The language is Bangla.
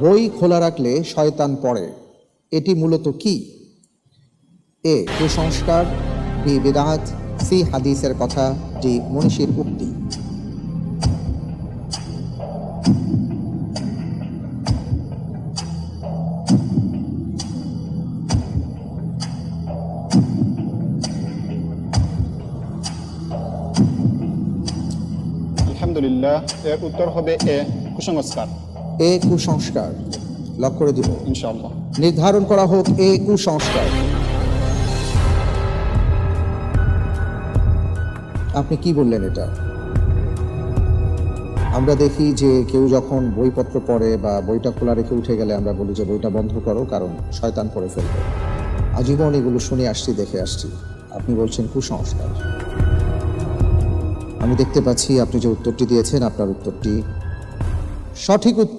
বই খোলা রাখলে শয়তান পড়ে, এটি মূলত কি? এ কুসংস্কার, বি বিদআত, সি হাদিসের কথা, ডি মনীষীর উক্তি। আলহামদুলিল্লাহ, এর উত্তর হবে এ কুসংস্কার। এ কুসংস্কার লক করে দিব ইনশাআল্লাহ। নির্ধারণ করা হোক এ কুসংস্কার। আপনি কি বললেন এটা? আমরা দেখি যে কেউ যখন বইপত্র পড়ে বা বইটা খোলা রেখে উঠে গেলে আমরা বলি যে বইটা বন্ধ করো, কারণ শয়তান পড়ে ফেলবে। আজীবন এগুলো শুনে আসছি, দেখে আসছি। আপনি বলছেন কুসংস্কার। আমি দেখতে পাচ্ছি আপনি যে উত্তরটি দিয়েছেন, আপনার উত্তরটি সঠিক উত্তর।